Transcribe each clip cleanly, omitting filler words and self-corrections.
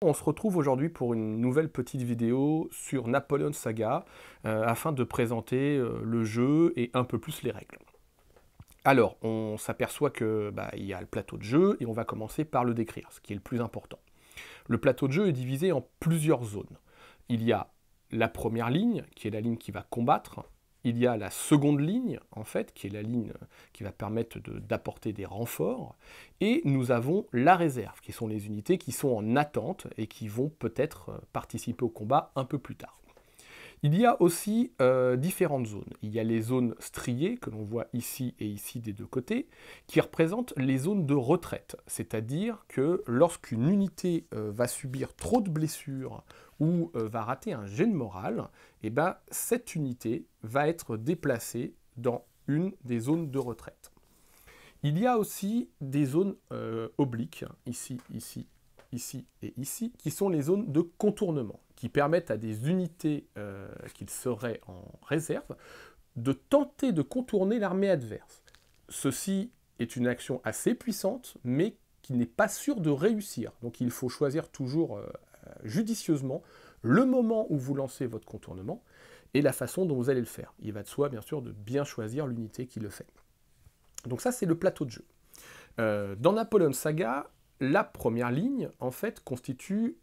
On se retrouve aujourd'hui pour une nouvelle petite vidéo sur Napoleon Saga afin de présenter le jeu et un peu plus les règles. Alors, on s'aperçoit que il y a le plateau de jeu et on va commencer par le décrire, ce qui est le plus important. Le plateau de jeu est divisé en plusieurs zones. Il y a la première ligne, qui est la ligne qui va combattre. Il y a la seconde ligne, en fait, qui est la ligne qui va permettre d'apporter des renforts. Et nous avons la réserve, qui sont les unités qui sont en attente et qui vont peut-être participer au combat un peu plus tard. Il y a aussi différentes zones. Il y a les zones striées, que l'on voit ici et ici des deux côtés, qui représentent les zones de retraite. C'est-à-dire que lorsqu'une unité va subir trop de blessures ou va rater un jet de morale, cette unité va être déplacée dans une des zones de retraite. Il y a aussi des zones obliques, ici, ici, ici et ici, qui sont les zones de contournement, qui permettent à des unités qui seraient en réserve de tenter de contourner l'armée adverse. Ceci est une action assez puissante, mais qui n'est pas sûre de réussir. Donc il faut choisir toujours judicieusement le moment où vous lancez votre contournement et la façon dont vous allez le faire. Il va de soi, bien sûr, de bien choisir l'unité qui le fait. Donc ça, c'est le plateau de jeu. Dans Napoleon Saga, la première ligne, en fait, constitue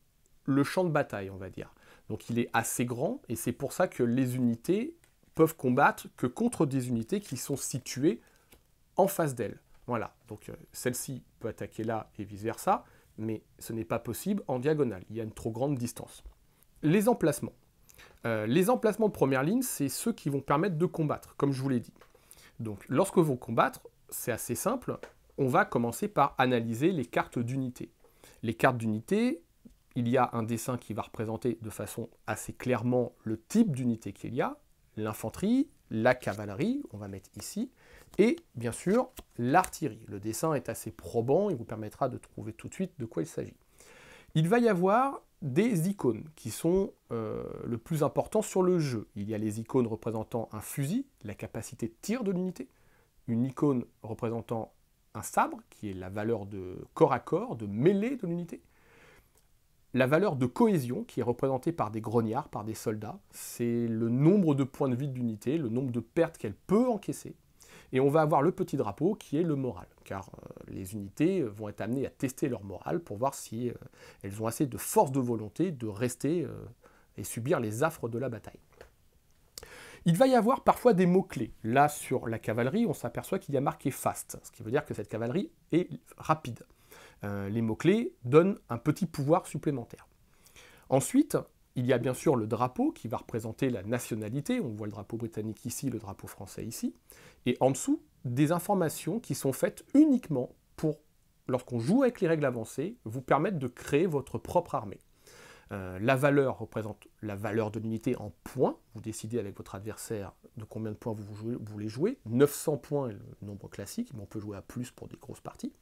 le champ de bataille, on va dire. Donc il est assez grand, et c'est pour ça que les unités peuvent combattre que contre des unités qui sont situées en face d'elles. Voilà, donc celle-ci peut attaquer là et vice-versa, mais ce n'est pas possible en diagonale, il y a une trop grande distance. Les emplacements. Les emplacements de première ligne, c'est ceux qui vont permettre de combattre, comme je vous l'ai dit. Donc lorsque vous combattre, c'est assez simple, on va commencer par analyser les cartes d'unités. Les cartes d'unités, il y a un dessin qui va représenter de façon assez clairement le type d'unité qu'il y a, l'infanterie, la cavalerie, on va mettre ici, et bien sûr l'artillerie. Le dessin est assez probant, il vous permettra de trouver tout de suite de quoi il s'agit. Il va y avoir des icônes qui sont le plus important sur le jeu. Il y a les icônes représentant un fusil, la capacité de tir de l'unité, une icône représentant un sabre, qui est la valeur de corps à corps, de mêlée de l'unité, la valeur de cohésion, qui est représentée par des grognards, par des soldats, c'est le nombre de points de vie de l'unité, le nombre de pertes qu'elle peut encaisser. Et on va avoir le petit drapeau qui est le moral, car les unités vont être amenées à tester leur morale pour voir si elles ont assez de force de volonté de rester et subir les affres de la bataille. Il va y avoir parfois des mots-clés. Là, sur la cavalerie, on s'aperçoit qu'il y a marqué « fast », ce qui veut dire que cette cavalerie est rapide. Les mots-clés donnent un petit pouvoir supplémentaire. Ensuite, il y a bien sûr le drapeau qui va représenter la nationalité. On voit le drapeau britannique ici, le drapeau français ici. Et en dessous, des informations qui sont faites uniquement pour, lorsqu'on joue avec les règles avancées, vous permettre de créer votre propre armée. La valeur représente la valeur de l'unité en points. Vous décidez avec votre adversaire de combien de points vous voulez jouer. 900 points est le nombre classique, mais on peut jouer à plus pour des grosses parties.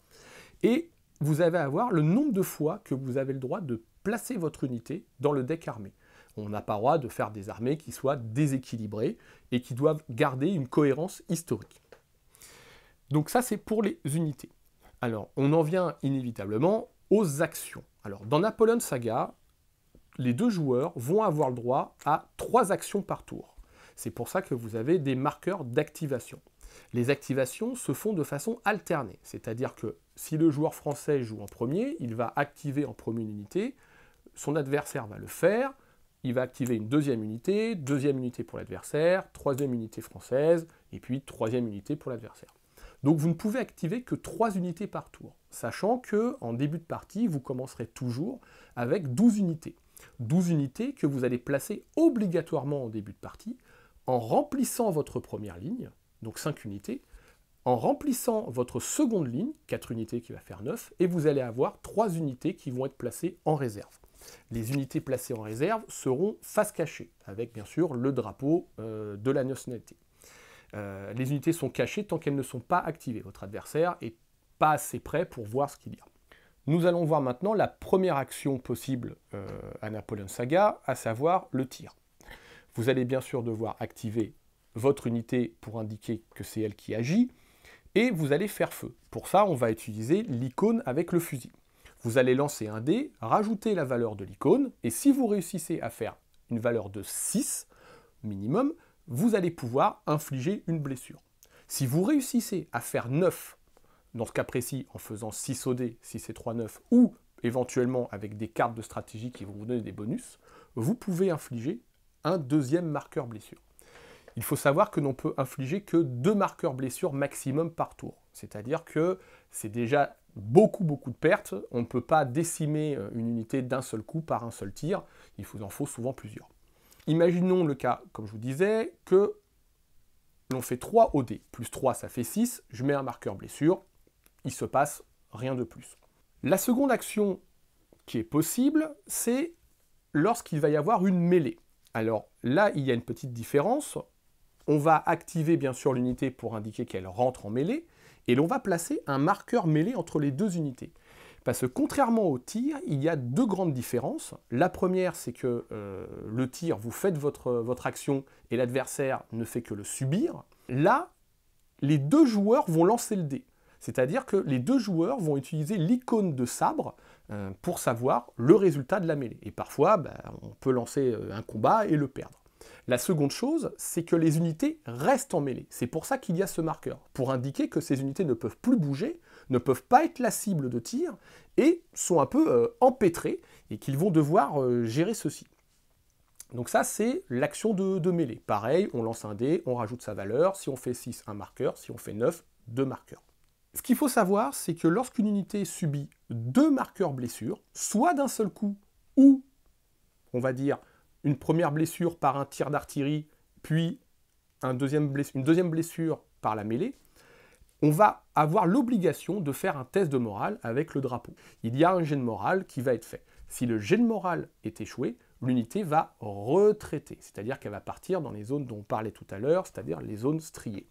Et vous allez avoir le nombre de fois que vous avez le droit de placer votre unité dans le deck armé. On n'a pas le droit de faire des armées qui soient déséquilibrées et qui doivent garder une cohérence historique. Donc ça, c'est pour les unités. Alors, on en vient inévitablement aux actions. Alors, dans Napoleon Saga, les deux joueurs vont avoir le droit à 3 actions par tour. C'est pour ça que vous avez des marqueurs d'activation. Les activations se font de façon alternée, c'est-à-dire que si le joueur français joue en premier, il va activer en premier une unité, son adversaire va le faire, il va activer une deuxième unité pour l'adversaire, troisième unité française, et puis troisième unité pour l'adversaire. Donc vous ne pouvez activer que 3 unités par tour, sachant qu'en début de partie, vous commencerez toujours avec 12 unités. 12 unités que vous allez placer obligatoirement en début de partie, en remplissant votre première ligne, donc 5 unités, en remplissant votre seconde ligne, 4 unités qui va faire 9, et vous allez avoir 3 unités qui vont être placées en réserve. Les unités placées en réserve seront face cachée, avec bien sûr le drapeau de la nationalité. Les unités sont cachées tant qu'elles ne sont pas activées. Votre adversaire n'est pas assez près pour voir ce qu'il y a. Nous allons voir maintenant la première action possible à Napoleon Saga, à savoir le tir. Vous allez bien sûr devoir activer votre unité pour indiquer que c'est elle qui agit, et vous allez faire feu. Pour ça, on va utiliser l'icône avec le fusil. Vous allez lancer un dé, rajouter la valeur de l'icône, et si vous réussissez à faire une valeur de 6 minimum, vous allez pouvoir infliger une blessure. Si vous réussissez à faire 9, dans ce cas précis en faisant 6 au dé, 6 et 3, 9, ou éventuellement avec des cartes de stratégie qui vont vous donner des bonus, vous pouvez infliger un deuxième marqueur blessure. Il faut savoir que l'on peut infliger que 2 marqueurs blessures maximum par tour. C'est-à-dire que c'est déjà beaucoup de pertes. On ne peut pas décimer une unité d'un seul coup par un seul tir. Il vous en faut souvent plusieurs. Imaginons le cas, comme je vous disais, que l'on fait 3 au dé. Plus 3, ça fait 6. Je mets un marqueur blessure. Il se passe rien de plus. La seconde action qui est possible, c'est lorsqu'il va y avoir une mêlée. Alors là, il y a une petite différence. On va activer bien sûr l'unité pour indiquer qu'elle rentre en mêlée, et l'on va placer un marqueur mêlée entre les deux unités. Parce que contrairement au tir, il y a 2 grandes différences. La première, c'est que le tir, vous faites votre action et l'adversaire ne fait que le subir. Là, les 2 joueurs vont lancer le dé. C'est-à-dire que les 2 joueurs vont utiliser l'icône de sabre pour savoir le résultat de la mêlée. Et parfois, on peut lancer un combat et le perdre. La seconde chose, c'est que les unités restent en mêlée. C'est pour ça qu'il y a ce marqueur, pour indiquer que ces unités ne peuvent plus bouger, ne peuvent pas être la cible de tir, et sont un peu empêtrées, et qu'ils vont devoir gérer ceci. Donc ça, c'est l'action de mêlée. Pareil, on lance un dé, on rajoute sa valeur. Si on fait 6, un marqueur. Si on fait 9, 2 marqueurs. Ce qu'il faut savoir, c'est que lorsqu'une unité subit 2 marqueurs blessures, soit d'un seul coup, ou, on va dire, une première blessure par un tir d'artillerie, puis une deuxième blessure par la mêlée, on va avoir l'obligation de faire un test de morale avec le drapeau. Il y a un jet de morale qui va être fait. Si le jet de morale est échoué, l'unité va retraiter, c'est-à-dire qu'elle va partir dans les zones dont on parlait tout à l'heure, c'est-à-dire les zones striées.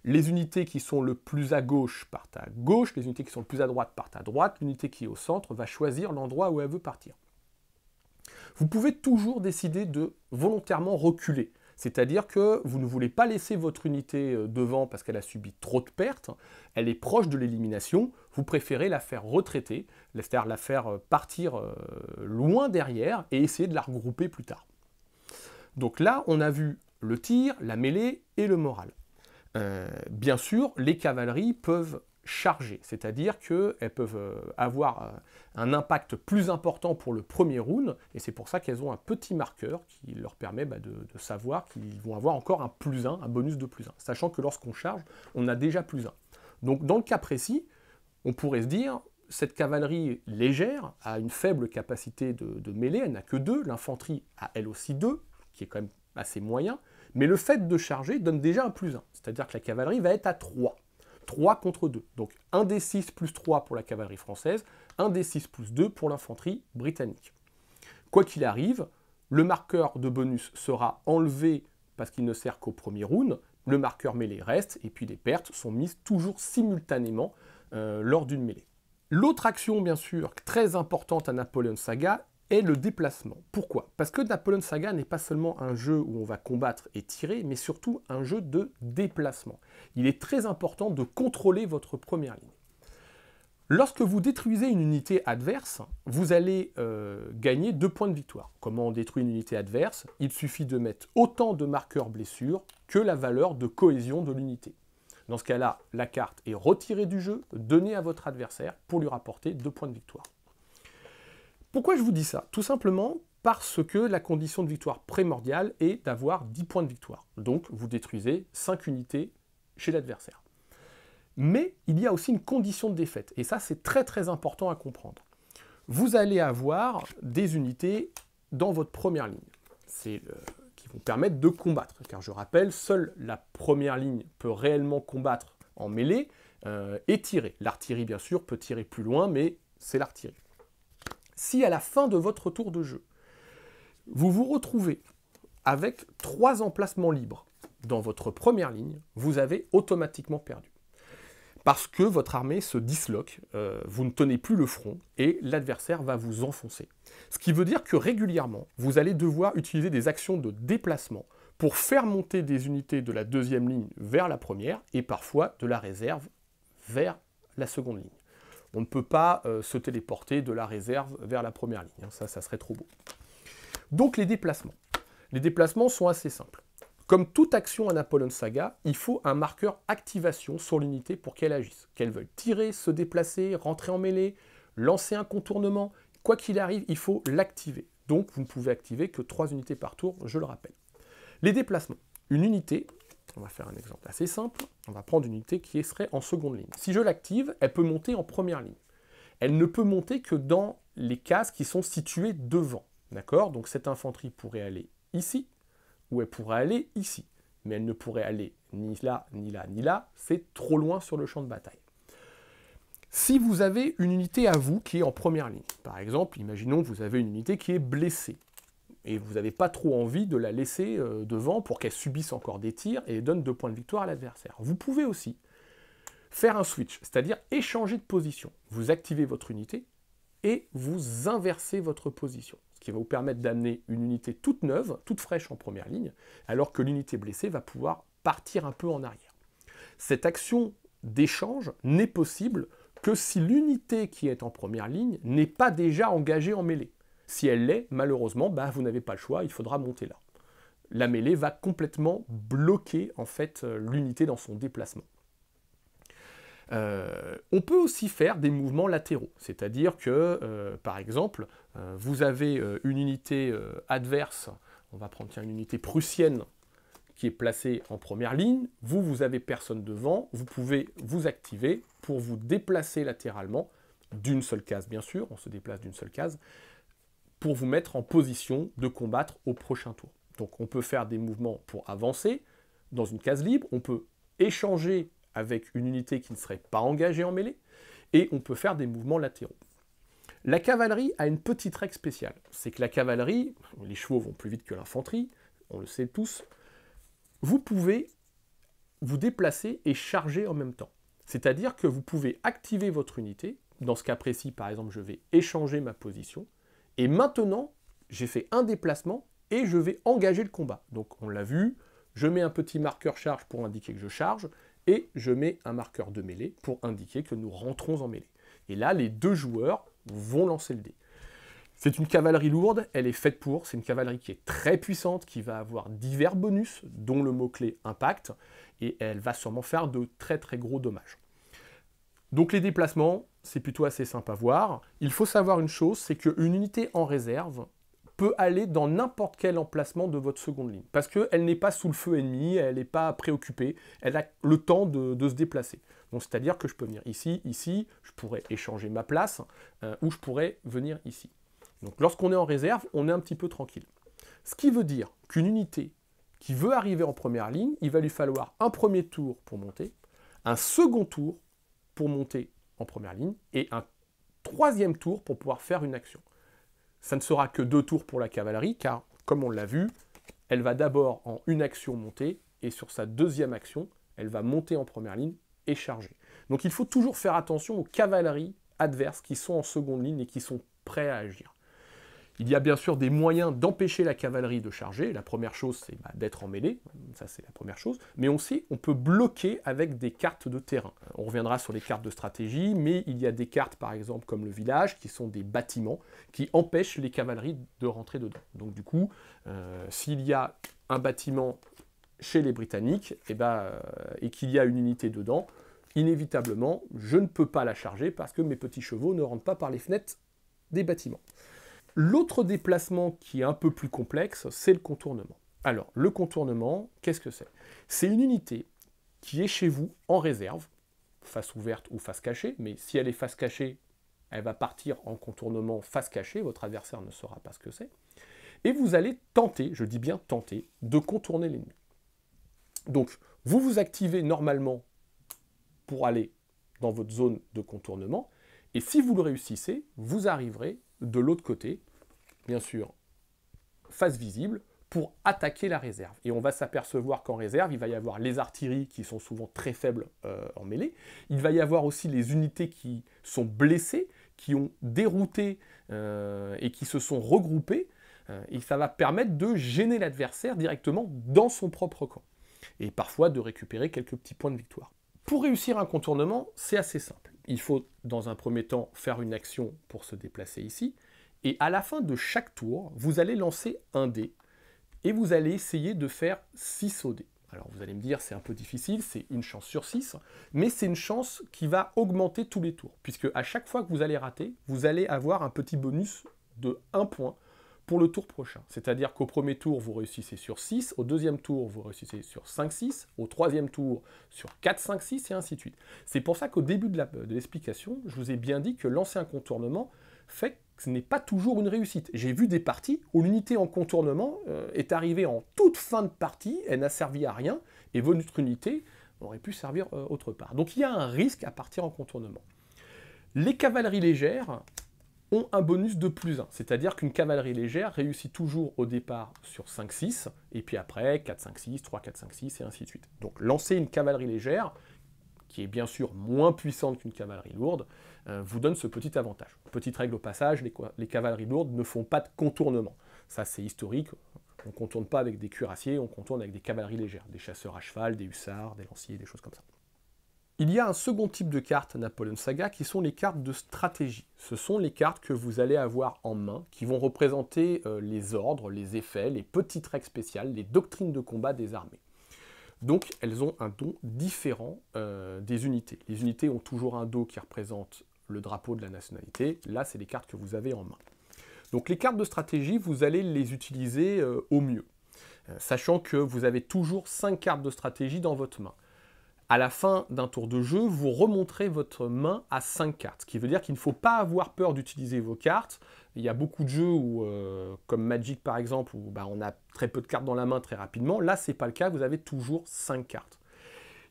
Les unités qui sont le plus à gauche partent à gauche, les unités qui sont le plus à droite partent à droite, l'unité qui est au centre va choisir l'endroit où elle veut partir. Vous pouvez toujours décider de volontairement reculer, c'est-à-dire que vous ne voulez pas laisser votre unité devant parce qu'elle a subi trop de pertes, elle est proche de l'élimination, vous préférez la faire retraiter, c'est-à-dire la faire partir loin derrière et essayer de la regrouper plus tard. Donc là, on a vu le tir, la mêlée et le moral. Bien sûr, les cavaleries peuvent charger, c'est-à-dire qu'elles peuvent avoir un impact plus important pour le premier round, et c'est pour ça qu'elles ont un petit marqueur qui leur permet de savoir qu'ils vont avoir encore un plus 1, un bonus de plus 1, sachant que lorsqu'on charge, on a déjà plus 1. Donc dans le cas précis, on pourrait se dire, cette cavalerie légère a une faible capacité de mêlée, elle n'a que 2, l'infanterie a elle aussi 2, qui est quand même assez moyen, mais le fait de charger donne déjà un plus 1, c'est-à-dire que la cavalerie va être à 3. 3 contre 2. Donc 1 des 6 plus 3 pour la cavalerie française, 1 des 6 plus 2 pour l'infanterie britannique. Quoi qu'il arrive, le marqueur de bonus sera enlevé parce qu'il ne sert qu'au premier round, le marqueur mêlée reste, et puis les pertes sont mises toujours simultanément lors d'une mêlée. L'autre action, bien sûr, très importante à Napoleon Saga, est le déplacement. Pourquoi? Parce que Napoleon Saga n'est pas seulement un jeu où on va combattre et tirer, mais surtout un jeu de déplacement. Il est très important de contrôler votre première ligne. Lorsque vous détruisez une unité adverse, vous allez gagner 2 points de victoire. Comment on détruit une unité adverse? Il suffit de mettre autant de marqueurs blessures que la valeur de cohésion de l'unité. Dans ce cas-là, la carte est retirée du jeu, donnée à votre adversaire pour lui rapporter 2 points de victoire. Pourquoi je vous dis ça? Tout simplement parce que la condition de victoire primordiale est d'avoir 10 points de victoire. Donc vous détruisez 5 unités chez l'adversaire. Mais il y a aussi une condition de défaite, et ça c'est très important à comprendre. Vous allez avoir des unités dans votre première ligne, qui vont permettre de combattre, car je rappelle, seule la première ligne peut réellement combattre en mêlée et tirer. L'artillerie bien sûr peut tirer plus loin, mais c'est l'artillerie. Si à la fin de votre tour de jeu, vous vous retrouvez avec 3 emplacements libres dans votre première ligne, vous avez automatiquement perdu. Parce que votre armée se disloque, vous ne tenez plus le front, et l'adversaire va vous enfoncer. Ce qui veut dire que régulièrement, vous allez devoir utiliser des actions de déplacement pour faire monter des unités de la deuxième ligne vers la première, et parfois de la réserve vers la seconde ligne. On ne peut pas se téléporter de la réserve vers la première ligne, hein. Ça serait trop beau. Donc les déplacements. Les déplacements sont assez simples. Comme toute action en Apollon Saga, il faut un marqueur activation sur l'unité pour qu'elle agisse. Qu'elle veuille tirer, se déplacer, rentrer en mêlée, lancer un contournement, quoi qu'il arrive, il faut l'activer. Donc vous ne pouvez activer que 3 unités par tour, je le rappelle. Les déplacements. Une unité, on va faire un exemple assez simple, on va prendre une unité qui serait en seconde ligne. Si je l'active, elle peut monter en première ligne. Elle ne peut monter que dans les cases qui sont situées devant. D'accord? Donc cette infanterie pourrait aller ici, ou elle pourrait aller ici. Mais elle ne pourrait aller ni là, ni là, ni là. C'est trop loin sur le champ de bataille. Si vous avez une unité à vous qui est en première ligne, par exemple, imaginons que vous avez une unité qui est blessée, et vous n'avez pas trop envie de la laisser devant pour qu'elle subisse encore des tirs et donne 2 points de victoire à l'adversaire. Vous pouvez aussi faire un switch, c'est-à-dire échanger de position. Vous activez votre unité et vous inversez votre position, ce qui va vous permettre d'amener une unité toute neuve, toute fraîche en première ligne, alors que l'unité blessée va pouvoir partir un peu en arrière. Cette action d'échange n'est possible que si l'unité qui est en première ligne n'est pas déjà engagée en mêlée. Si elle l'est, malheureusement, vous n'avez pas le choix, il faudra monter là. La mêlée va complètement bloquer en fait l'unité dans son déplacement. On peut aussi faire des mouvements latéraux, c'est-à-dire que, par exemple, vous avez une unité adverse, on va prendre une unité prussienne qui est placée en première ligne, vous avez personne devant, vous pouvez vous activer pour vous déplacer latéralement, d'une seule case bien sûr, on se déplace d'une seule case, pour vous mettre en position de combattre au prochain tour. Donc on peut faire des mouvements pour avancer dans une case libre, on peut échanger avec une unité qui ne serait pas engagée en mêlée, et on peut faire des mouvements latéraux. La cavalerie a une petite règle spéciale, c'est que la cavalerie, les chevaux vont plus vite que l'infanterie, on le sait tous, vous pouvez vous déplacer et charger en même temps. C'est-à-dire que vous pouvez activer votre unité, dans ce cas précis par exemple je vais échanger ma position, et maintenant j'ai fait un déplacement et je vais engager le combat. Donc on l'a vu, je mets un petit marqueur charge pour indiquer que je charge, et je mets un marqueur de mêlée pour indiquer que nous rentrons en mêlée. Et là, les 2 joueurs vont lancer le dé. C'est une cavalerie lourde, elle est faite pour, c'est une cavalerie qui est très puissante, qui va avoir divers bonus, dont le mot-clé impact, et elle va sûrement faire de très très gros dommages. Donc les déplacements, c'est plutôt assez simple à voir. Il faut savoir une chose, c'est qu'une unité en réserve peut aller dans n'importe quel emplacement de votre seconde ligne, parce qu'elle n'est pas sous le feu ennemi, elle n'est pas préoccupée, elle a le temps de se déplacer. Donc c'est-à-dire que je peux venir ici, ici, je pourrais échanger ma place, ou je pourrais venir ici. Donc lorsqu'on est en réserve, on est un petit peu tranquille. Ce qui veut dire qu'une unité qui veut arriver en première ligne, il va lui falloir un premier tour pour monter, un second tour pour monter en première ligne, et un 3e tour pour pouvoir faire une action. Ça ne sera que 2 tours pour la cavalerie, car, comme on l'a vu, elle va d'abord en une action monter, et sur sa 2e action, elle va monter en première ligne et charger. Donc il faut toujours faire attention aux cavaleries adverses qui sont en seconde ligne et qui sont prêts à agir. Il y a bien sûr des moyens d'empêcher la cavalerie de charger. La première chose, c'est d'être en mêlée, ça c'est la première chose. Mais aussi, on peut bloquer avec des cartes de terrain. On reviendra sur les cartes de stratégie, mais il y a des cartes, par exemple, comme le village, qui sont des bâtiments, qui empêchent les cavaleries de rentrer dedans. Donc du coup, s'il y a un bâtiment chez les Britanniques, et qu'il y a une unité dedans, inévitablement, je ne peux pas la charger parce que mes petits chevaux ne rentrent pas par les fenêtres des bâtiments. L'autre déplacement qui est un peu plus complexe, c'est le contournement. Alors, le contournement, qu'est-ce que c'est? C'est une unité qui est chez vous en réserve, face ouverte ou face cachée, mais si elle est face cachée, elle va partir en contournement face cachée, votre adversaire ne saura pas ce que c'est, et vous allez tenter, je dis bien tenter, de contourner l'ennemi. Donc, vous vous activez normalement pour aller dans votre zone de contournement, et si vous le réussissez, vous arriverez de l'autre côté, bien sûr, face visible, pour attaquer la réserve. Et on va s'apercevoir qu'en réserve, il va y avoir les artilleries qui sont souvent très faibles en mêlée. Il va y avoir aussi les unités qui sont blessées, qui ont dérouté et qui se sont regroupées. Et ça va permettre de gêner l'adversaire directement dans son propre camp. Et parfois de récupérer quelques petits points de victoire. Pour réussir un contournement, c'est assez simple. il faut dans un premier temps faire une action pour se déplacer ici, et à la fin de chaque tour, vous allez lancer un dé, et vous allez essayer de faire 6 au dé. Alors vous allez me dire, c'est un peu difficile, c'est une chance sur 6, mais c'est une chance qui va augmenter tous les tours, puisque à chaque fois que vous allez rater, vous allez avoir un petit bonus de 1 point pour le tour prochain. C'est-à-dire qu'au premier tour, vous réussissez sur 6, au deuxième tour, vous réussissez sur 5-6, au troisième tour, sur 4-5-6, et ainsi de suite. C'est pour ça qu'au début de l'explication, je vous ai bien dit que lancer un contournement fait que ce n'est pas toujours une réussite. J'ai vu des parties où l'unité en contournement est arrivée en toute fin de partie, elle n'a servi à rien, et votre unité aurait pu servir autre part. Donc il y a un risque à partir en contournement. Les cavaleries légères ont un bonus de +1, c'est-à-dire qu'une cavalerie légère réussit toujours au départ sur 5-6, et puis après 4-5-6, 3-4-5-6, et ainsi de suite. Donc lancer une cavalerie légère, qui est bien sûr moins puissante qu'une cavalerie lourde, vous donne ce petit avantage. Petite règle au passage, les cavaleries lourdes ne font pas de contournement. Ça c'est historique, on ne contourne pas avec des cuirassiers, on contourne avec des cavaleries légères, des chasseurs à cheval, des hussards, des lanciers, des choses comme ça. Il y a un second type de cartes Napoleon Saga qui sont les cartes de stratégie. Ce sont les cartes que vous allez avoir en main, qui vont représenter les ordres, les effets, les petites règles spéciales, les doctrines de combat des armées. Donc elles ont un don différent des unités. Les unités ont toujours un dos qui représente le drapeau de la nationalité. Là, c'est les cartes que vous avez en main. Donc les cartes de stratégie, vous allez les utiliser au mieux, sachant que vous avez toujours 5 cartes de stratégie dans votre main. À la fin d'un tour de jeu, vous remonterez votre main à 5 cartes, ce qui veut dire qu'il ne faut pas avoir peur d'utiliser vos cartes. Il y a beaucoup de jeux, où, comme Magic par exemple, où on a très peu de cartes dans la main très rapidement. Là, ce n'est pas le cas, vous avez toujours 5 cartes.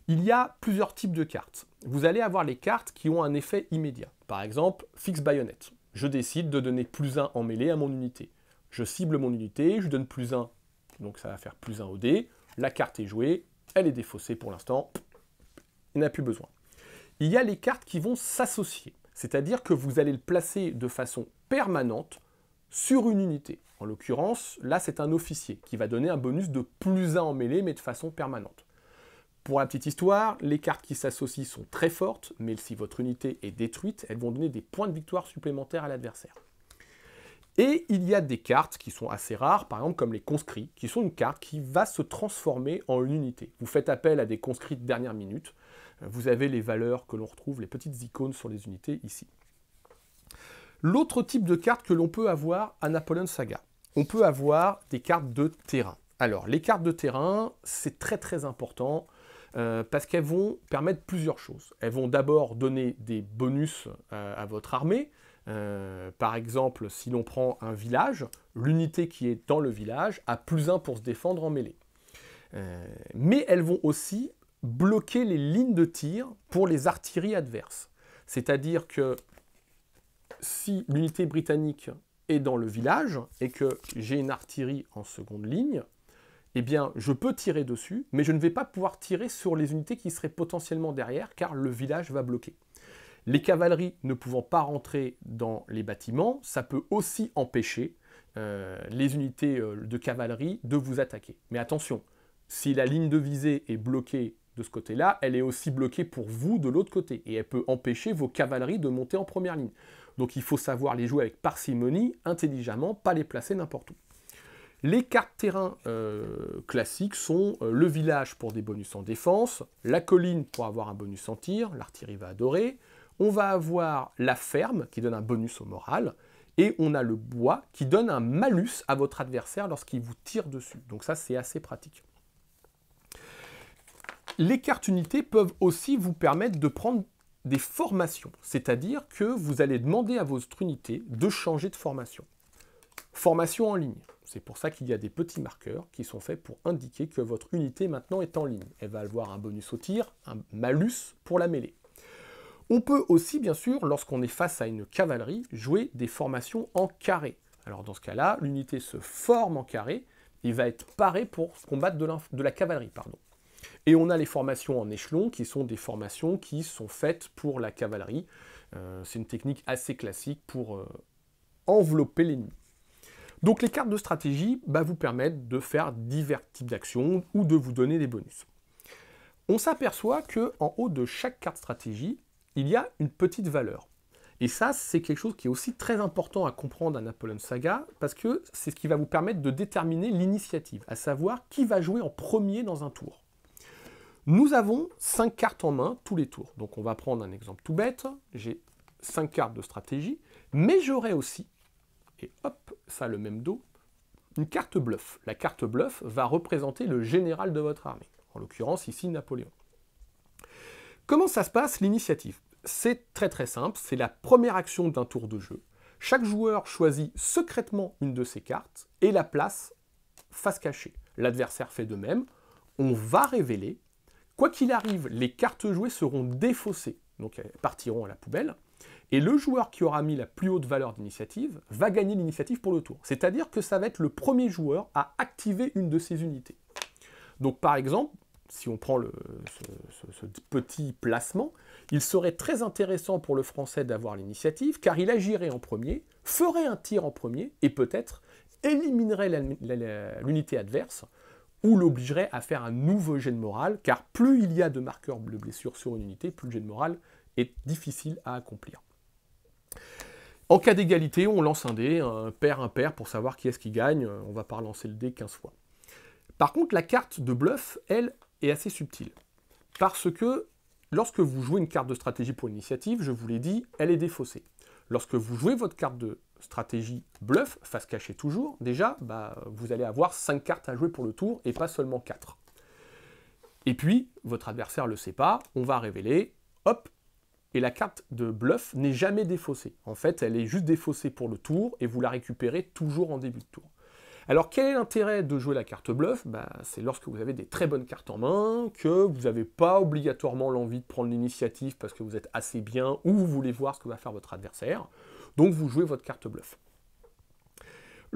Il y a plusieurs types de cartes. Vous allez avoir les cartes qui ont un effet immédiat. Par exemple, Fix Bayonet. Je décide de donner +1 en mêlée à mon unité. Je cible mon unité, je donne +1, donc ça va faire +1 au dé. La carte est jouée, elle est défaussée pour l'instant. Il n'a plus besoin. Il y a les cartes qui vont s'associer, c'est-à-dire que vous allez le placer de façon permanente sur une unité. En l'occurrence, là c'est un officier qui va donner un bonus de +1 en mêlée, mais de façon permanente. Pour la petite histoire, les cartes qui s'associent sont très fortes, mais si votre unité est détruite, elles vont donner des points de victoire supplémentaires à l'adversaire. Et il y a des cartes qui sont assez rares, par exemple comme les conscrits, qui sont une carte qui va se transformer en une unité. Vous faites appel à des conscrits de dernière minute, vous avez les valeurs que l'on retrouve, les petites icônes sur les unités ici. L'autre type de carte que l'on peut avoir à Napoleon Saga, on peut avoir des cartes de terrain. Alors, les cartes de terrain, c'est très important, parce qu'elles vont permettre plusieurs choses. Elles vont d'abord donner des bonus à votre armée. Par exemple, si l'on prend un village, l'unité qui est dans le village a +1 pour se défendre en mêlée. Mais elles vont aussi bloquer les lignes de tir pour les artilleries adverses. C'est-à-dire que si l'unité britannique est dans le village et que j'ai une artillerie en seconde ligne, eh bien, je peux tirer dessus, mais je ne vais pas pouvoir tirer sur les unités qui seraient potentiellement derrière, car le village va bloquer. Les cavaleries ne pouvant pas rentrer dans les bâtiments, ça peut aussi empêcher les unités de cavalerie de vous attaquer. Mais attention, si la ligne de visée est bloquée de ce côté-là, elle est aussi bloquée pour vous de l'autre côté, et elle peut empêcher vos cavaleries de monter en première ligne. Donc il faut savoir les jouer avec parcimonie, intelligemment, pas les placer n'importe où. Les cartes terrain classiques sont le village pour des bonus en défense, la colline pour avoir un bonus en tir, l'artillerie va adorer, on va avoir la ferme qui donne un bonus au moral, et on a le bois qui donne un malus à votre adversaire lorsqu'il vous tire dessus. Donc ça, c'est assez pratique. Les cartes unités peuvent aussi vous permettre de prendre des formations, c'est-à-dire que vous allez demander à votre unité de changer de formation. Formation en ligne. C'est pour ça qu'il y a des petits marqueurs qui sont faits pour indiquer que votre unité maintenant est en ligne. Elle va avoir un bonus au tir, un malus pour la mêlée. On peut aussi, bien sûr, lorsqu'on est face à une cavalerie, jouer des formations en carré. Alors dans ce cas-là, l'unité se forme en carré et va être parée pour combattre de la cavalerie. Et on a les formations en échelon, qui sont des formations qui sont faites pour la cavalerie. C'est une technique assez classique pour envelopper l'ennemi. Donc les cartes de stratégie vous permettent de faire divers types d'actions ou de vous donner des bonus. On s'aperçoit qu'en haut de chaque carte stratégie, il y a une petite valeur. Et ça, c'est quelque chose qui est aussi très important à comprendre à Napoleon Saga, parce que c'est ce qui va vous permettre de déterminer l'initiative, à savoir qui va jouer en premier dans un tour. Nous avons 5 cartes en main tous les tours. Donc on va prendre un exemple tout bête. J'ai 5 cartes de stratégie, mais j'aurai aussi, et hop, ça a le même dos, une carte bluff. La carte bluff va représenter le général de votre armée, en l'occurrence ici Napoléon. Comment ça se passe l'initiative? C'est très très simple, c'est la première action d'un tour de jeu. Chaque joueur choisit secrètement une de ses cartes et la place face cachée. L'adversaire fait de même, on va révéler. Quoi qu'il arrive, les cartes jouées seront défaussées, donc elles partiront à la poubelle, et le joueur qui aura mis la plus haute valeur d'initiative va gagner l'initiative pour le tour. C'est-à-dire que ça va être le premier joueur à activer une de ses unités. Donc par exemple, si on prend ce petit placement, il serait très intéressant pour le Français d'avoir l'initiative, car il agirait en premier, ferait un tir en premier, et peut-être éliminerait l'unité adverse, ou l'obligerait à faire un nouveau jet de morale, car plus il y a de marqueurs de blessure sur une unité, plus le jet de morale est difficile à accomplir. En cas d'égalité, on lance un dé, un pair, pour savoir qui est-ce qui gagne. On ne va pas relancer le dé 15 fois. Par contre, la carte de bluff, elle, est assez subtile. Parce que lorsque vous jouez une carte de stratégie pour l'initiative, je vous l'ai dit, elle est défaussée. Lorsque vous jouez votre carte de stratégie bluff, face cachée toujours, déjà, vous allez avoir 5 cartes à jouer pour le tour et pas seulement 4. Et puis, votre adversaire ne le sait pas, on va révéler, hop, et la carte de bluff n'est jamais défaussée. En fait, elle est juste défaussée pour le tour et vous la récupérez toujours en début de tour. Alors, quel est l'intérêt de jouer la carte bluff? C'est lorsque vous avez des très bonnes cartes en main, que vous n'avez pas obligatoirement l'envie de prendre l'initiative parce que vous êtes assez bien ou vous voulez voir ce que va faire votre adversaire. Donc, vous jouez votre carte bluff.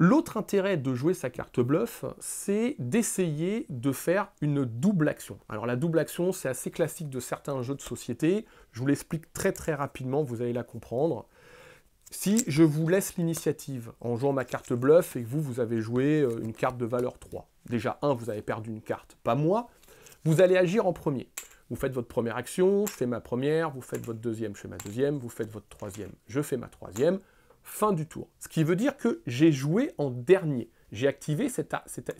L'autre intérêt de jouer sa carte bluff, c'est d'essayer de faire une double action. Alors, la double action, c'est assez classique de certains jeux de société. Je vous l'explique très très rapidement, vous allez la comprendre. Si je vous laisse l'initiative en jouant ma carte bluff et que vous avez joué une carte de valeur 3, déjà, vous avez perdu une carte, pas moi, vous allez agir en premier. Vous faites votre première action, je fais ma première, vous faites votre deuxième, je fais ma deuxième, vous faites votre troisième, je fais ma troisième, fin du tour. Ce qui veut dire que j'ai joué en dernier, j'ai activé cette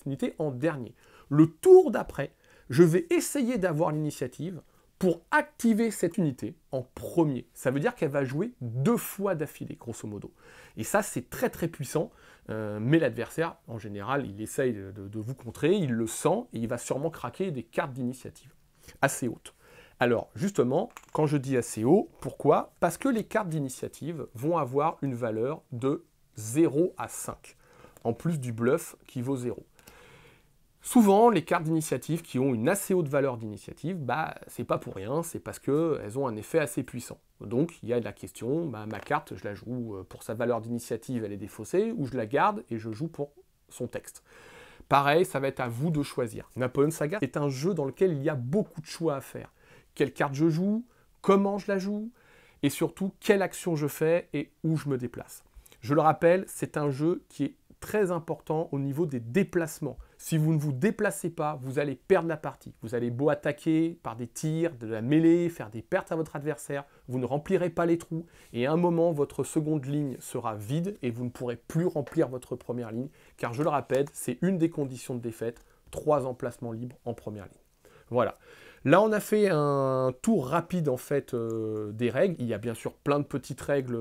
unité en dernier. Le tour d'après, je vais essayer d'avoir l'initiative pour activer cette unité en premier. Ça veut dire qu'elle va jouer 2 fois d'affilée, grosso modo. Et ça, c'est très très puissant, mais l'adversaire, en général, il essaye de vous contrer, il le sent, et il va sûrement craquer des cartes d'initiative assez hautes. Alors, justement, quand je dis assez haut, pourquoi? Parce que les cartes d'initiative vont avoir une valeur de 0 à 5, en plus du bluff qui vaut 0. Souvent, les cartes d'initiative qui ont une assez haute valeur d'initiative, c'est pas pour rien, c'est parce qu'elles ont un effet assez puissant. Donc, il y a la question, ma carte, je la joue pour sa valeur d'initiative, elle est défaussée, ou je la garde et je joue pour son texte. Pareil, ça va être à vous de choisir. Napoleon Saga est un jeu dans lequel il y a beaucoup de choix à faire. Quelle carte je joue, comment je la joue, et surtout, quelle action je fais et où je me déplace. Je le rappelle, c'est un jeu qui est très important au niveau des déplacements. Si vous ne vous déplacez pas, vous allez perdre la partie. Vous allez beau attaquer par des tirs, de la mêlée, faire des pertes à votre adversaire, vous ne remplirez pas les trous, et à un moment, votre seconde ligne sera vide et vous ne pourrez plus remplir votre première ligne, car je le rappelle, c'est une des conditions de défaite, 3 emplacements libres en première ligne. Voilà. Là, on a fait un tour rapide en fait des règles. Il y a bien sûr plein de petites règles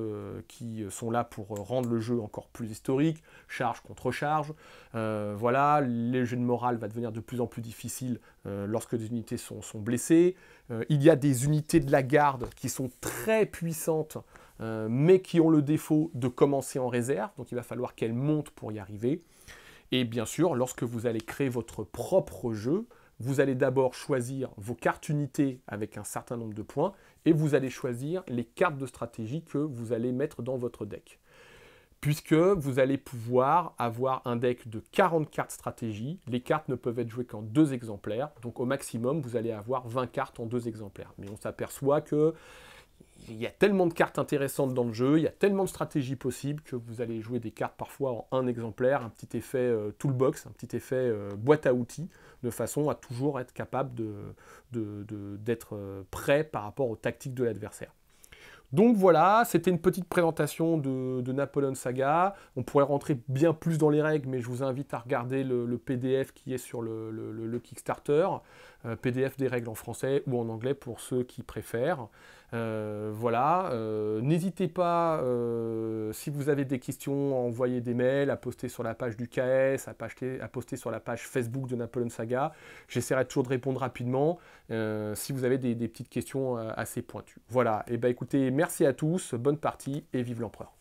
qui sont là pour rendre le jeu encore plus historique, charge contre charge. Voilà, les jeux de morale va devenir de plus en plus difficile lorsque des unités sont blessées. Il y a des unités de la garde qui sont très puissantes, mais qui ont le défaut de commencer en réserve. Donc il va falloir qu'elles montent pour y arriver. Et bien sûr, lorsque vous allez créer votre propre jeu, vous allez d'abord choisir vos cartes unités avec un certain nombre de points et vous allez choisir les cartes de stratégie que vous allez mettre dans votre deck. Puisque vous allez pouvoir avoir un deck de 40 cartes stratégie, les cartes ne peuvent être jouées qu'en 2 exemplaires, donc au maximum vous allez avoir 20 cartes en 2 exemplaires. Mais on s'aperçoit que il y a tellement de cartes intéressantes dans le jeu, il y a tellement de stratégies possibles que vous allez jouer des cartes parfois en 1 exemplaire, un petit effet toolbox, un petit effet boîte à outils, de façon à toujours être capable d'être prêt par rapport aux tactiques de l'adversaire. Donc voilà, c'était une petite présentation de Napoleon Saga. On pourrait rentrer bien plus dans les règles, mais je vous invite à regarder le PDF qui est sur le Kickstarter. PDF des règles en français ou en anglais pour ceux qui préfèrent. Voilà, n'hésitez pas, si vous avez des questions, à envoyer des mails, à poster sur la page du KS, à poster sur la page Facebook de Napoleon Saga. J'essaierai toujours de répondre rapidement si vous avez des petites questions assez pointues. Voilà, et bah écoutez, merci à tous, bonne partie et vive l'empereur.